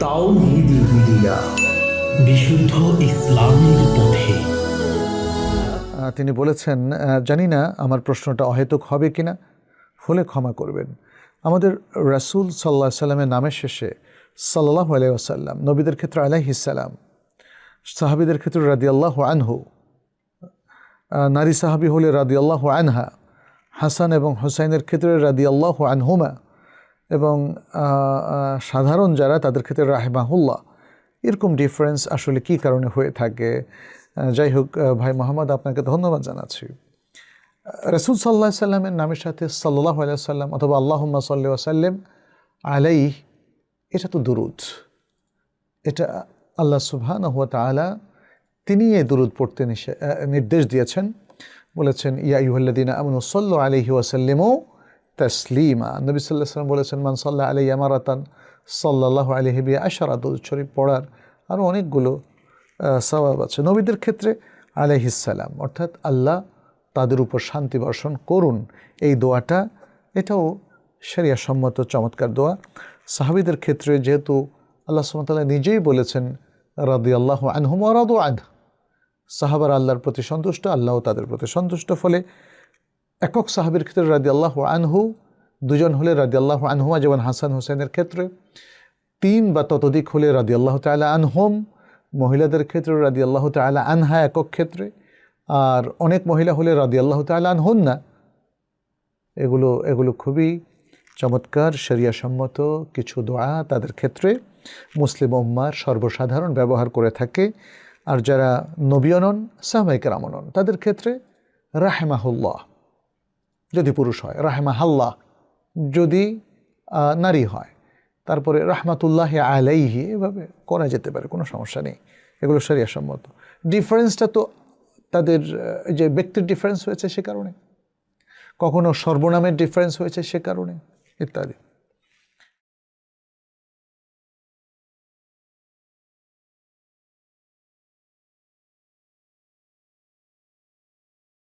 তাওহীদি media, বিশুদ্ধ ইসলামের পথে। তিনি বলেছেন, জানি না আমার প্রশ্নটা অহেতুক হবে কিনা, হলে ক্ষমা করবেন। আমাদের রাসূল সাল্লাল্লাহু আলাইহি সাল্লামের নামের শেষে সাল্লাল্লাহু আলাইহি ওয়াসাল্লাম, নবীদের ক্ষেত্রে আলাইহিস সালাম, সাহাবীদের ক্ষেত্রে রাদিয়াল্লাহু আনহু, নারী সাহাবী হলে রাদিয়াল্লাহু আনহা, হাসান এবং হুসাইনের ক্ষেত্রে রাদিয়াল্লাহু আনহুমা, এবং সাধারণ যারা তাদের ক্ষেত্রে রাহিমাহুল্লাহ। এরকম ডিফারেন্স আসলে কী কারণে হয়ে থাকে? যাই হোক, ভাই মোহাম্মদ, আপনাকে ধন্যবাদ জানাচ্ছি। রাসূল সাল্লাল্লাহু আলাইহি সাল্লামের নামের সাথে সাল্লাল্লাহু আলাইহি সাল্লাম অথবা আল্লাহুম্মা সাল্লি ওয়া সাল্লিম আলাইহি, এটা তো দুরূদ। এটা আল্লাহ সুবহানাহু ওয়া তাআলা তিনি এই দুরূদ পড়তে নির্দেশ দিয়েছেন। বলেছেন, ইয়া আইয়ুহাল্লাযীনা আমানু সাল্লু আলাইহি ওয়া সাল্লিমু তাসলিমা। নবী সাল্লাল্লাহু আলাইহি ওয়াসাল্লাম বলেছেন, মান সাল্লা আলাইয়া মারাতান সাল্লাল্লাহু আলাইহি বিহা আশরা। দুরূদ শরীফ পড়ার আরও অনেকগুলো সওয়াব আছে। নবীদের ক্ষেত্রে আলাইহিস সালাম, অর্থাৎ আল্লাহ তাদের উপর শান্তি বর্ষণ করুন, এই দোয়াটা, এটাও শরিয়া সম্মত চমৎকার দোয়া। সাহাবীদের ক্ষেত্রে যেহেতু আল্লাহ সুবহানাহু ওয়া তাআলা নিজেই বলেছেন রাদিয়াল্লাহু আনহুম ওয়া রাদু আনহু, সাহাবারা আল্লাহর প্রতি সন্তুষ্ট, আল্লাহও তাদের প্রতি সন্তুষ্ট। ফলে একক সাহাবীর ক্ষেত্রে রাদিয়াল্লাহু আনহু, দুজন হলে রাদিয়াল্লাহু আনহুমা, যেমন হাসান হুসাইনের ক্ষেত্রে। তিন বা ততোধিক হলে রাদিয়াল্লাহু তাআলা আনহুম, মহিলাদের ক্ষেত্রে রাদিয়াল্লাহু তাআলা আনহা একক ক্ষেত্রে, আর অনেক মহিলা হলে রাদিয়াল্লাহু তাআলা আনহুন্না। এগুলো খুবই চমৎকার শরিয়া সম্মত কিছু দোয়া তাদের ক্ষেত্রে মুসলিম উম্মার সর্বসাধারণ ব্যবহার করে থাকে। আর যারা নবীও নন, সাহাবায়ে কেরামও নন, তাদের ক্ষেত্রে রাহিমাহুল্লাহ যদি পুরুষ হয়, রাহিমাহাল্লাহ যদি নারী হয়, তারপরে রাহমাতুল্লাহি আলাইহি, এভাবে করা যেতে পারে, কোনো সমস্যা নেই। এগুলো শরিয়া সম্মত। ডিফারেন্সটা তো তাদের যে ব্যক্তির ডিফারেন্স হয়েছে সে কারণে, কখনো সর্বনামের ডিফারেন্স হয়েছে সে কারণে, ইত্যাদি।